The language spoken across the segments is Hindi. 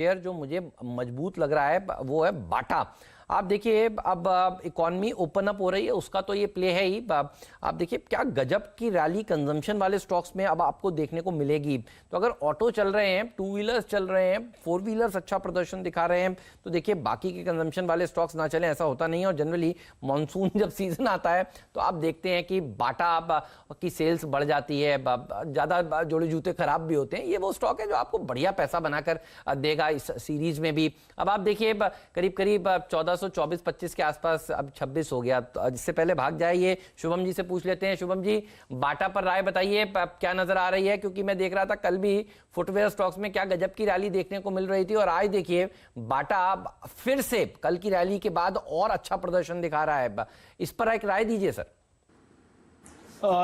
शेयर जो मुझे मजबूत लग रहा है वो है बाटा। आप देखिए अब इकॉनमी ओपन अप हो रही है, उसका तो ये प्ले है ही। आप देखिए क्या गजब की रैली कंजम्पशन वाले स्टॉक्स में अब आपको देखने को मिलेगी। तो अगर ऑटो चल रहे हैं, टू व्हीलर्स चल रहे हैं, फोर व्हीलर्स अच्छा प्रदर्शन दिखा रहे हैं, तो देखिए बाकी के कंजम्पशन वाले स्टॉक्स ना चलें ऐसा होता नहीं है। और जनरली मानसून जब सीजन आता है तो आप देखते हैं कि बाटा की सेल्स बढ़ जाती है, ज़्यादा जोड़े जूते खराब भी होते हैं। ये वो स्टॉक है जो आपको बढ़िया पैसा बनाकर देगा इस सीरीज में भी। अब आप देखिए करीब करीब 1424-25 के आसपास, अब 26 हो गया। तो इससे पहले भाग जाइए, शुभम जी से पूछ लेते हैं। शुभम जी, बाटा पर राय बताइए, क्या नजर आ रही है? क्योंकि मैं देख रहा था कल भी फुटवेयर स्टॉक्स में क्या गजब की रैली देखने को मिल रही थी, और आज देखिए बाटा फिर से कल की रैली के बाद और अच्छा प्रदर्शन दिखा रहा है। इस पर एक राय दीजिए सर।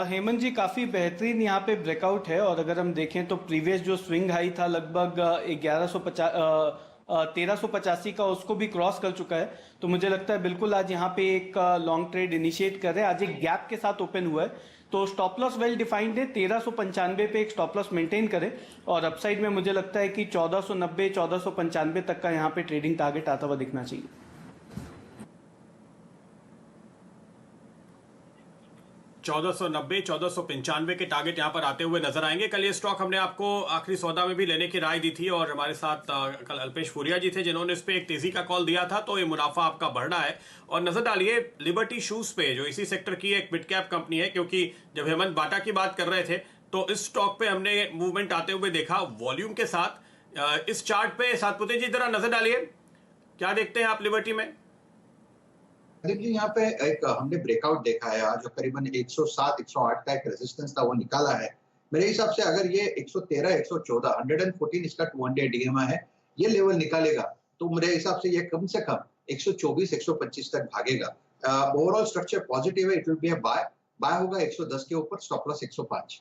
हेमंत जी, काफ़ी बेहतरीन यहाँ पे ब्रेकआउट है। और अगर हम देखें तो प्रीवियस जो स्विंग हाई था लगभग 1385 का, उसको भी क्रॉस कर चुका है। तो मुझे लगता है बिल्कुल आज यहाँ पे एक लॉन्ग ट्रेड इनिशिएट कर रहे हैं। आज एक गैप के साथ ओपन हुआ है, तो स्टॉप लॉस वेल डिफाइंड है। 1395 पे एक स्टॉप लॉस मेंटेन करें, और अपसाइड में मुझे लगता है कि 1490 1495 तक का यहाँ पे ट्रेडिंग टारगेट आता हुआ दिखना चाहिए। 1490 1495 के टारगेट यहां पर आते हुए नजर आएंगे। कल ये स्टॉक हमने आपको आखिरी सौदा में भी लेने की राय दी थी, और हमारे साथ कल अल्पेश फूरिया जी थे जिन्होंने इस पे एक तेजी का कॉल दिया था। तो ये मुनाफा आपका बढ़ रहा है। और नजर डालिए लिबर्टी शूज पे, जो इसी सेक्टर की एक मिड कैप कंपनी है, क्योंकि जब हेमंत बाटा की बात कर रहे थे तो इस स्टॉक पे हमने मूवमेंट आते हुए देखा वॉल्यूम के साथ। इस चार्ट पे सातपुते जी जरा नजर डालिए, क्या देखते हैं आप लिबर्टी में? देखिए यहाँ पे एक हमने ब्रेकआउट देखा है आज, जो करीबन 107 108 का एक रेजिस्टेंस था वो निकाला है। मेरे हिसाब से अगर ये 113 114 114 इसका 200 डीएमए है, ये लेवल निकालेगा तो मेरे हिसाब से ये कम से कम 124 125 तक भागेगा। ओवरऑल स्ट्रक्चर पॉजिटिव है, it will be a buy. Buy होगा 110 के ऊपर, स्टॉप लॉस 105।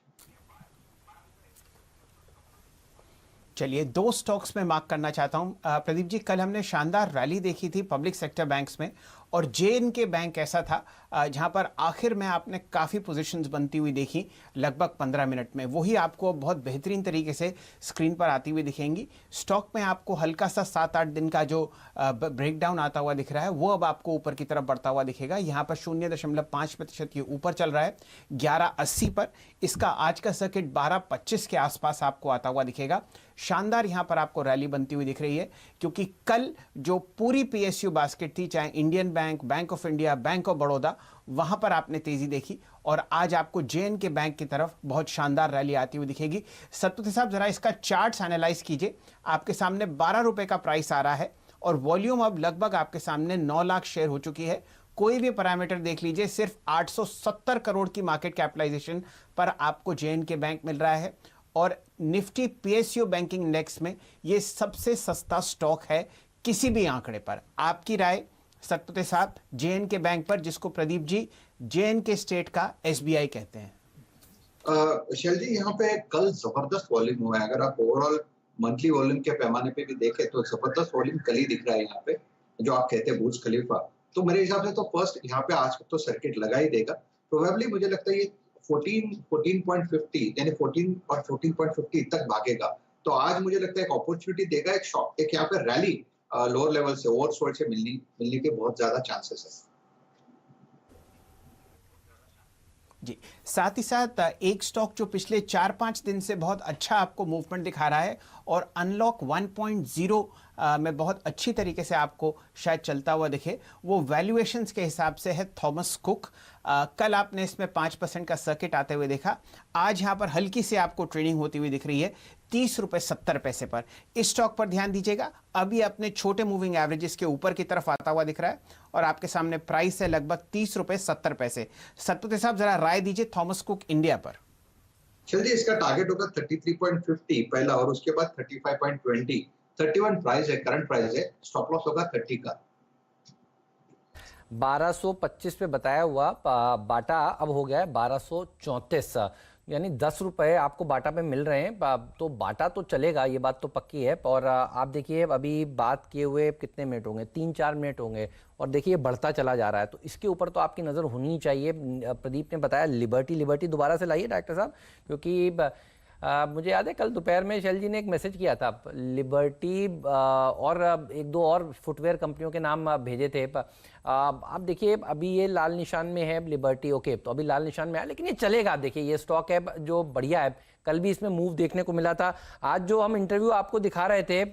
चलिए, दो स्टॉक्स में मार्क करना चाहता हूं। प्रदीप जी, कल हमने शानदार रैली देखी थी पब्लिक सेक्टर बैंक्स में, और जे.एन.के बैंक ऐसा था जहां पर आखिर में आपने काफ़ी पोजीशंस बनती हुई देखी लगभग 15 मिनट में। वही आपको बहुत बेहतरीन तरीके से स्क्रीन पर आती हुई दिखेंगी। स्टॉक में आपको हल्का सा 7-8 दिन का जो ब्रेकडाउन आता हुआ दिख रहा है वो अब आपको ऊपर की तरफ बढ़ता हुआ दिखेगा। यहाँ पर 0.5% के ऊपर चल रहा है 1180 पर। इसका आज का सर्किट 1225 के आसपास आपको आता हुआ दिखेगा। शानदार यहाँ पर आपको रैली बनती हुई दिख रही है, क्योंकि कल जो पूरी पीएसयू बास्केट थी, चाहे Indian bank, bank of India, bank of Baroda, वहां पर आपने तेजी देखी, और आज आपको जे.एन.के बैंक की तरफ बहुत शानदार रैली आती हुई दिखेगी। सतपति साहब, जरा इसका चार्ट्स एनालाइज कीजिए। आपके सामने 12 रुपए का प्राइस आ रहा है, और वॉल्यूम अब लगभग आपके सामने 9 लाख शेयर हो चुकी है। कोई भी पैरामीटर देख लीजिए, सिर्फ 870 करोड़ की मार्केट कैपिटलाइजेशन पर आपको जे.एन.के बैंक मिल रहा है, और निफ्टी पीएसयू बैंकिंग इंडेक्स में ये सबसे सस्ता स्टॉक है किसी भी आंकड़े पर। आपकी राय सतपति साहब जे.एन.के बैंक पर, जिसको प्रदीप जी जे.एन.के स्टेट का एसबीआई कहते हैं? शैल जी, यहाँ पे कल जबरदस्त वॉल्यूम हुआ है। अगर आप ओवरऑल मंथली वॉल्यूम के पैमाने पे भी देखें तो जबरदस्त वॉल्यूम कल ही दिख रहा है यहाँ पे, जो आप कहते हैं बुर्ज खलीफा। तो मेरे हिसाब से तो फर्स्ट यहाँ पे आज तो सर्किट लगा ही देगा। प्रोबेबली मुझे लगता है ये 14.50 यानी 14 और 14.50 तक भागेगा। तो आज मुझे लगता है एक अपॉर्चुनिटी देगा, एक शॉक, एक यहाँ पे रैली लोअर लेवल से, ओवरसोल्ड से मिलने के बहुत ज्यादा चांसेस है। जी, साथ ही साथ एक स्टॉक जो पिछले 4-5 दिन से बहुत अच्छा आपको मूवमेंट दिखा रहा है, और अनलॉक 1.0 में बहुत अच्छी तरीके से आपको शायद चलता हुआ दिखे, वो वैल्यूएशंस के हिसाब से है थॉमस कुक। कल आपने इसमें 5% का सर्किट आते हुए देखा। आज यहाँ पर हल्की से आपको ट्रेडिंग होती हुई दिख रही है 30 रुपये 70 पैसे पर। इस स्टॉक पर ध्यान दीजिएगा, अभी अपने छोटे मूविंग एवरेजेस के ऊपर की तरफ आता हुआ दिख रहा है, और आपके सामने प्राइस है लगभग 30 रुपये 70 पैसे। सतपति साहब, जरा राय दीजिए थॉमस कुक इंडिया पर। चलिए, इसका टारगेट होगा 33.50 पहला, और उसके बाद 35.20। 31 प्राइस है, करंट प्राइस है, स्टॉप लॉस होगा 30 का। 1225 पे बताया हुआ बाटा अब हो गया है 1234, यानी 10 रुपए आपको बाटा पे मिल रहे हैं। तो बाटा तो चलेगा, ये बात तो पक्की है। और आप देखिए अभी बात किए हुए कितने मिनट होंगे, 3-4 मिनट होंगे, और देखिए बढ़ता चला जा रहा है। तो इसके ऊपर तो आपकी नज़र होनी चाहिए। प्रदीप ने बताया लिबर्टी दोबारा से लाइए डॉक्टर साहब, क्योंकि मुझे याद है कल दोपहर में शैल जी ने एक मैसेज किया था, लिबर्टी और एक दो और फुटवेयर कंपनियों के नाम भेजे थे। आप देखिए अभी ये लाल निशान में है लिबर्टी, ओके, तो अभी लाल निशान में है, लेकिन ये चलेगा। देखिए ये स्टॉक है जो बढ़िया है, कल भी इसमें मूव देखने को मिला था। आज जो हम इंटरव्यू आपको दिखा रहे थे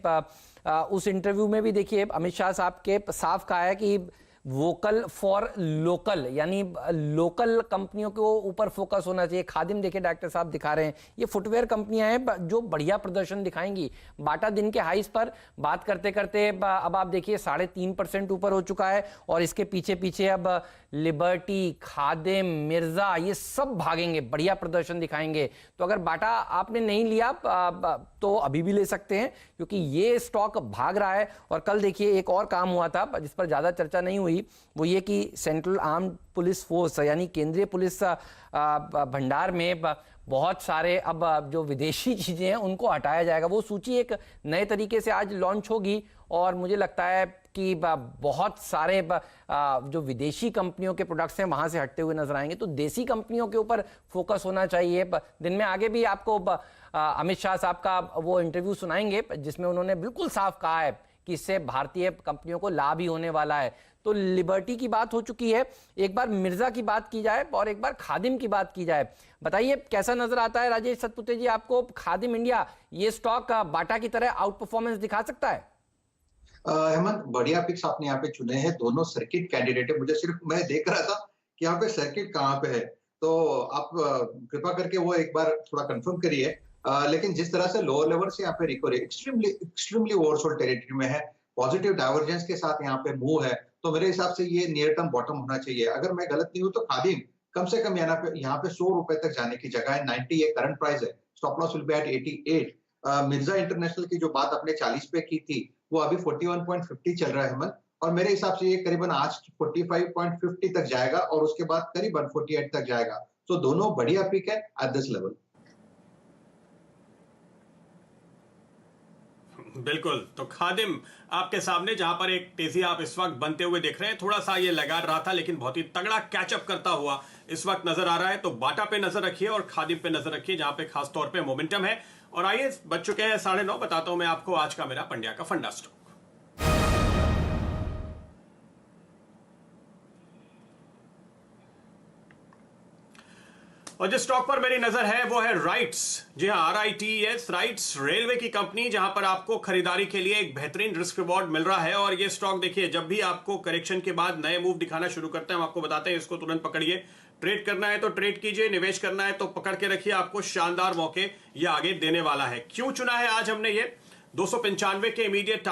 उस इंटरव्यू में भी देखिए अमित शाह साहब के साफ कहा है कि वोकल फॉर लोकल, यानी लोकल कंपनियों के ऊपर फोकस होना चाहिए। खादिम देखिए डॉक्टर साहब दिखा रहे हैं, ये फुटवेयर कंपनियां हैं जो बढ़िया प्रदर्शन दिखाएंगी। बाटा दिन के हाइस पर बात करते करते अब आप देखिए 3.5% ऊपर हो चुका है, और इसके पीछे पीछे अब लिबर्टी, खादिम, मिर्जा ये सब भागेंगे, बढ़िया प्रदर्शन दिखाएंगे। तो अगर बाटा आपने नहीं लिया तो अभी भी ले सकते हैं, क्योंकि ये स्टॉक भाग रहा है। और कल देखिए एक और काम हुआ था जिस पर ज्यादा चर्चा नहीं हुई, वो ये कि सेंट्रल आर्म्ड पुलिस फोर्स यानी केंद्रीय पुलिस भंडार में बहुत सारे अब जो विदेशी चीजें हैं उनको हटाया जाएगा। वो सूची एक नए तरीके से आज लॉन्च होगी, और मुझे लगता है कि बहुत सारे जो विदेशी कंपनियों के प्रोडक्ट्स हैं वहां से हटते हुए नजर आएंगे। तो देसी कंपनियों के ऊपर फोकस होना चाहिए। दिन में आगे भी आपको अमित शाह साहब का वो इंटरव्यू सुनाएंगे जिसमें उन्होंने बिल्कुल साफ कहा है कि इससे भारतीय कंपनियों को लाभ ही होने वाला है। तो लिबर्टी की बात हो चुकी है, एक बार मिर्जा की बात की जाए और एक बार खादिम की बात की जाए। बताइए कैसा नजर आता है राजेश सतपुते जी आपको खादिम इंडिया, ये स्टॉक बाटा की तरह आउट परफॉर्मेंस दिखा सकता है? हेमंत, बढ़िया पिक्स आपने यहाँ पे चुने हैं, दोनों सर्किट कैंडिडेट है। मुझे सिर्फ, मैं देख रहा था कि यहाँ पे सर्किट कहाँ पे है, तो आप कृपा करके वो एक बार थोड़ा कंफर्म करिए। लेकिन जिस तरह से लोअर लेवल से यहाँ पे रिकवरी एक्सट्रीमली ओवरसोल्ड टेरिटरी में है, पॉजिटिव डाइवर्जेंस के साथ यहाँ पे मूव है, तो मेरे हिसाब से ये नियर टर्म बॉटम होना चाहिए। अगर मैं गलत नहीं हूँ तो खादिम कम से कम यहाँ पे 100 रुपए तक जाने की जगह है। 90 ये करंट प्राइस है, stop loss will be at 88। Mirza international की जो बात आपने 40 पे की थी, वो अभी 41.50 चल रहा है हेमंत, और मेरे हिसाब से ये करीबन आज 45.50 तक जाएगा और उसके बाद करीबन 48 तक जाएगा। तो दोनों बढ़िया पिक है एट दिस लेवल। बिल्कुल, तो खादिम आपके सामने, जहां पर एक तेजी आप इस वक्त बनते हुए देख रहे हैं, थोड़ा सा ये लगा रहा था लेकिन बहुत ही तगड़ा कैचअप करता हुआ इस वक्त नजर आ रहा है। तो बाटा पे नजर रखिए और खादिम पे नजर रखिए, जहां पे खास तौर पे मोमेंटम है। और आइए, बज चुके हैं 9:30, बताता हूं मैं आपको आज का मेरा पंड्या का फंडा स्टॉक। और जिस स्टॉक पर मेरी नजर है वो है राइट्स। जी हां, RITES, राइट्स, रेलवे की कंपनी, जहां पर आपको खरीदारी के लिए एक बेहतरीन रिस्क रिवॉर्ड मिल रहा है। और ये स्टॉक देखिए, जब भी आपको करेक्शन के बाद नए मूव दिखाना शुरू करते हैं, हम आपको बताते हैं इसको तुरंत पकड़िए। ट्रेड करना है तो ट्रेड कीजिए, निवेश करना है तो पकड़ के रखिए, आपको शानदार मौके ये आगे देने वाला है। क्यों चुना है आज हमने ये? 295 के इमीडिएट टारगेट